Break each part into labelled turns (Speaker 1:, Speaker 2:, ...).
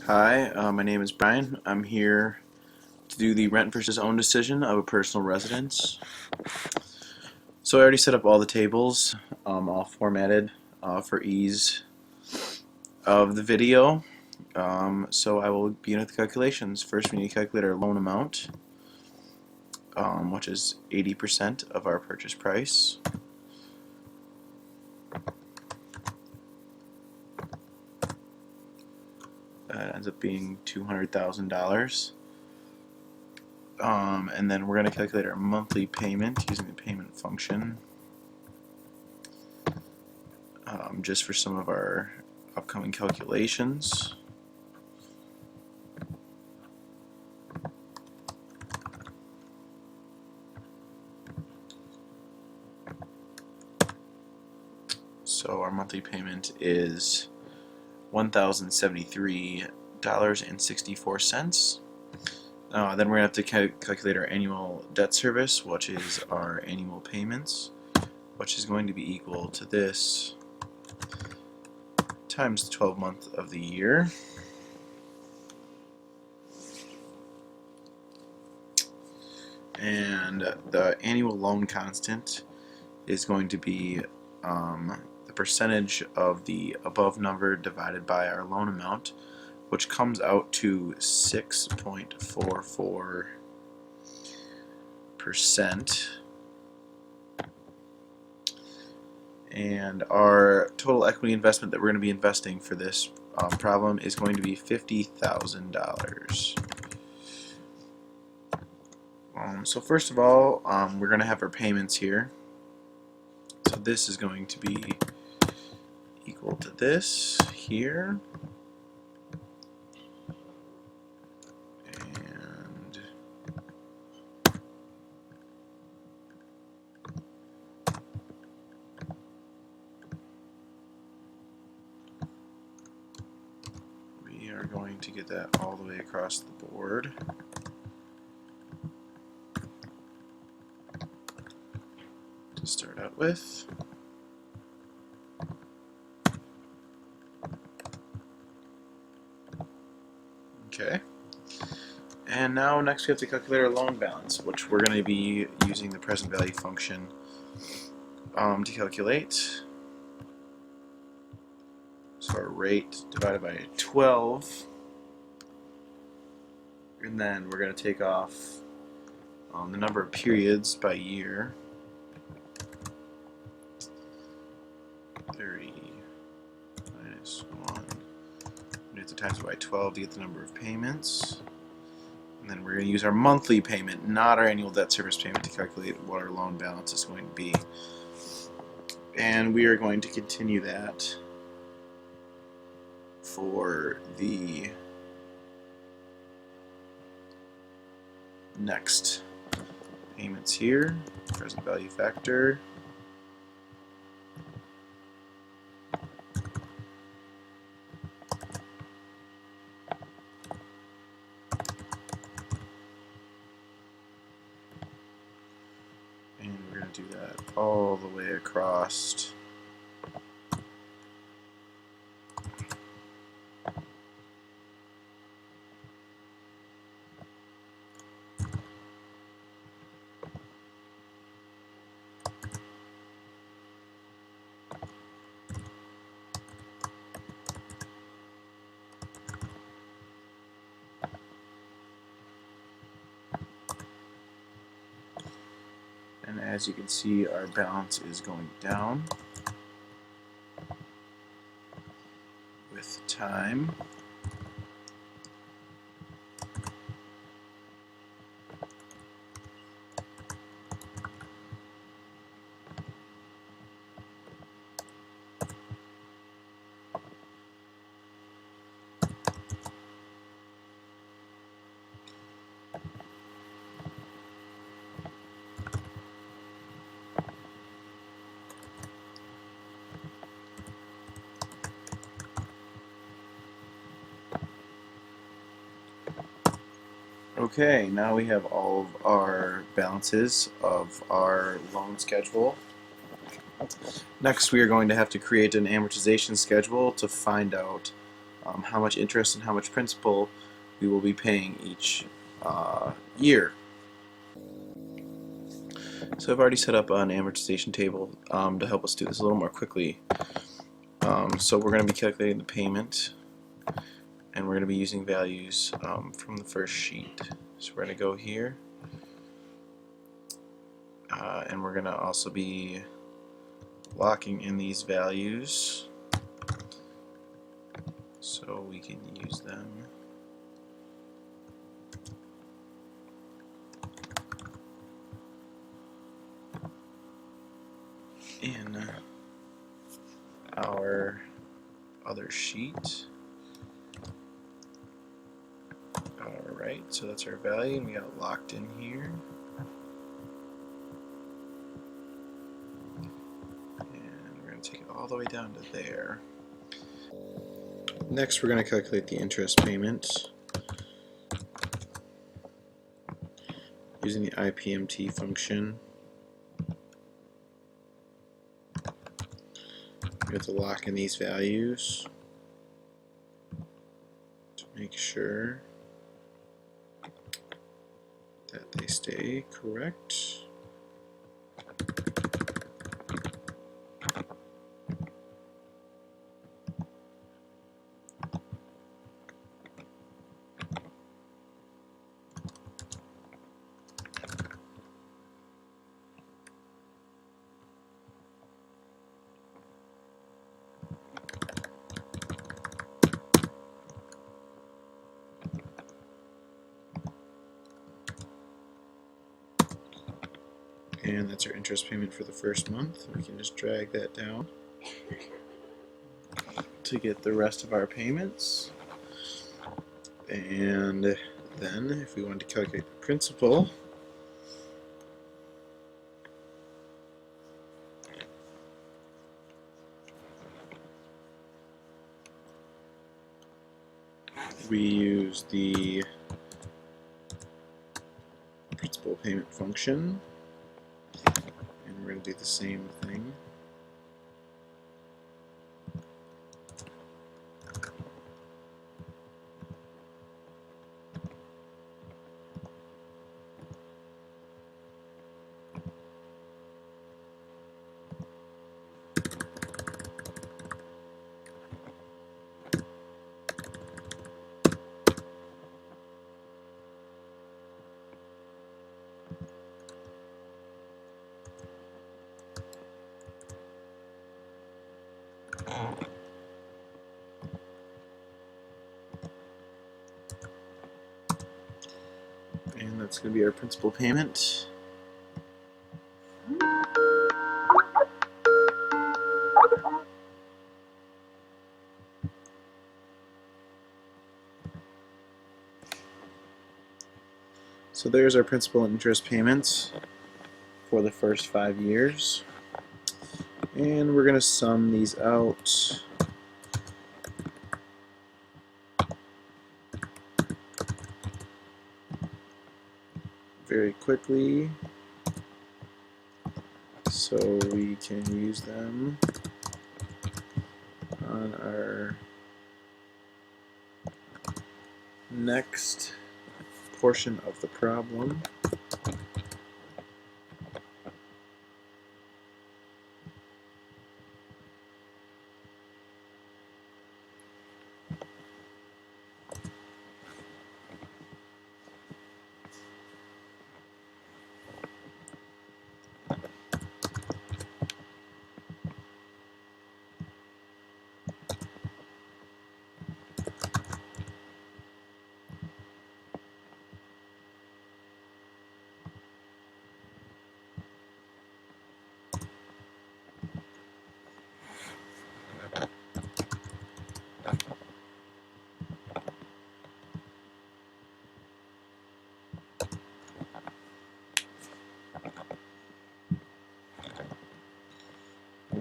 Speaker 1: Hi, my name is Brian. I'm here to do the rent versus own decision of a personal residence. So I already set up all the tables, all formatted for ease of the video. So I will begin with the calculations. First, we need to calculate our loan amount, which is 80% of our purchase price. That ends up being $200,000. And then we're going to calculate our monthly payment using the payment function, just for some of our upcoming calculations. So our monthly payment is $1,073.64. Then we're going to have to calculate our annual debt service, which is our annual payments, which is going to be equal to this times the 12th month of the year. And the annual loan constant is going to be the percentage of the above number divided by our loan amount, which comes out to 6.44%. And our total equity investment that we're going to be investing for this problem is going to be $50,000. So first of all, we're going to have our payments here. So this is going to be equal to this here. And we are going to get that all the way across the board. To start out with. Okay. And now next we have to calculate our loan balance, which we're going to be using the present value function to calculate. So our rate divided by 12, and then we're going to take off the number of periods by year. 30 minus 1. We have to times it by 12 to get the number of payments. And then we're going to use our monthly payment, not our annual debt service payment, to calculate what our loan balance is going to be. And we are going to continue that for the next payments here. Present value factor. And we're going to do that all the way across. And as you can see, our balance is going down with time. Okay, now we have all of our balances of our loan schedule. Next, we are going to have to create an amortization schedule to find out how much interest and how much principal we will be paying each year. So I've already set up an amortization table to help us do this a little more quickly. So we're going to be calculating the payment, and we're going to be using values from the first sheet. So we're going to go here, and we're going to also be locking in these values so we can use them. In our other sheet. Alright, so that's our value, and we got it locked in here. And we're going to take it all the way down to there. Next, we're going to calculate the interest payment using the IPMT function. We have to lock in these values to make sure that they stay correct. And that's our interest payment for the first month. We can just drag that down to get the rest of our payments. And then if we want to calculate the principal, we use the principal payment function, and we're going to do the same thing. And that's going to be our principal payment. So there's our principal and interest payments for the first 5 years. And we're going to sum these out. Very quickly, so we can use them on our next portion of the problem.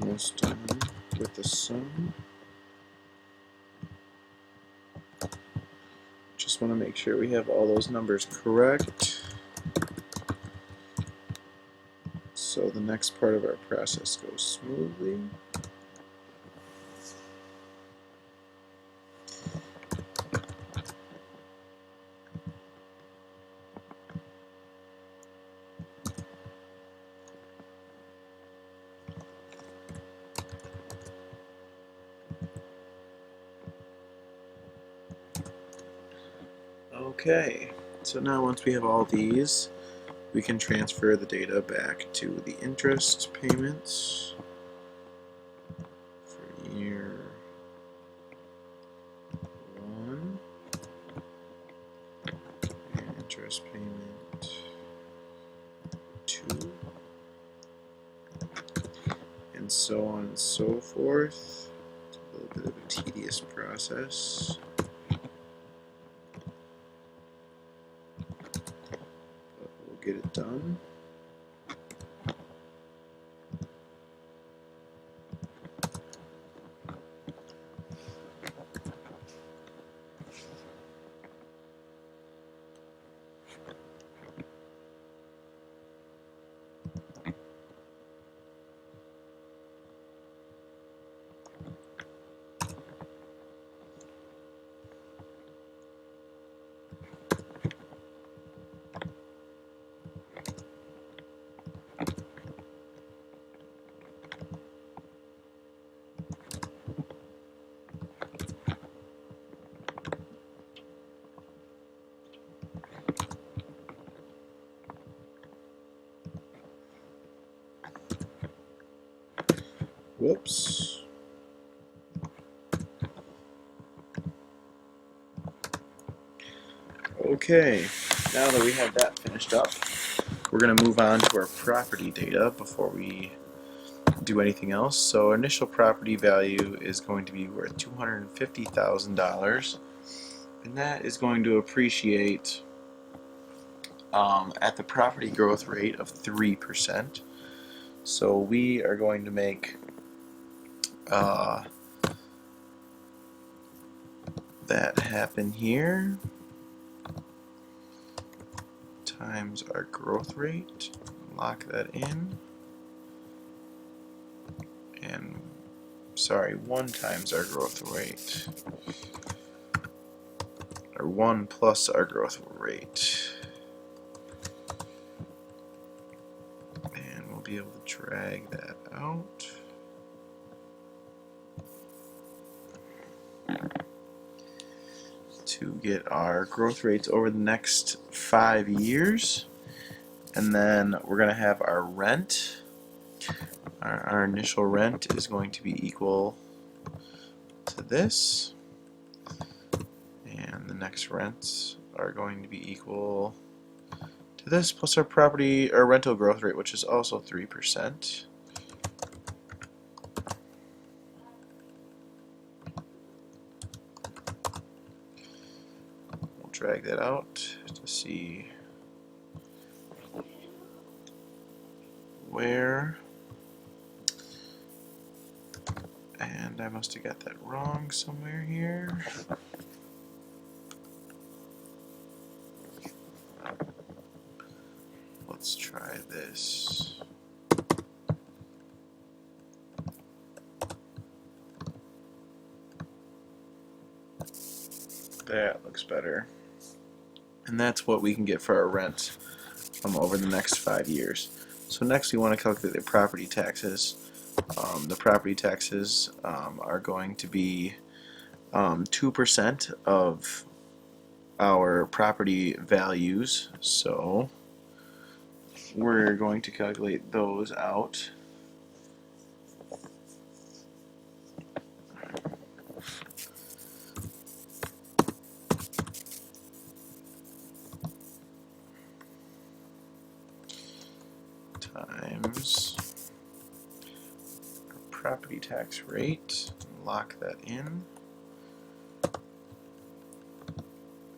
Speaker 1: Almost done with the sum. Just want to make sure we have all those numbers correct, so the next part of our process goes smoothly. Okay, so now once we have all these, we can transfer the data back to the interest payments for year 1 and interest payment 2 and so on and so forth. It's a little bit of a tedious process. Get it done. Whoops. Okay, now that we have that finished up, we're going to move on to our property data before we do anything else. So our initial property value is going to be worth $250,000, and that is going to appreciate at the property growth rate of 3%. So we are going to make that happen here times our growth rate. Lock that in. And sorry, 1 times our growth rate, or 1 plus our growth rate, and we'll be able to drag that out. To get our growth rates over the next 5 years, and then we're going to have our rent. Our initial rent is going to be equal to this, and the next rents are going to be equal to this plus our property or rental growth rate, which is also 3%. We'll drag that out to see where. And I must have got that wrong somewhere here. Let's try this. That looks better. And that's what we can get for our rent over the next 5 years. So next we want to calculate the property taxes. The property taxes are going to be 2% of our property values, so we're going to calculate those out. Times property tax rate, lock that in,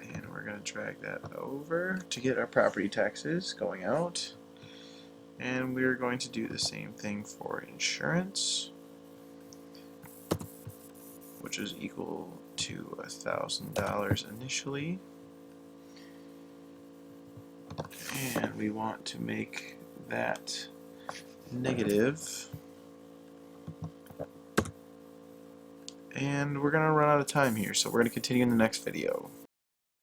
Speaker 1: and we're going to drag that over to get our property taxes going out, and we're going to do the same thing for insurance, which is equal to $1,000 initially, and we want to make that negative. And we're going to run out of time here, so we're going to continue in the next video.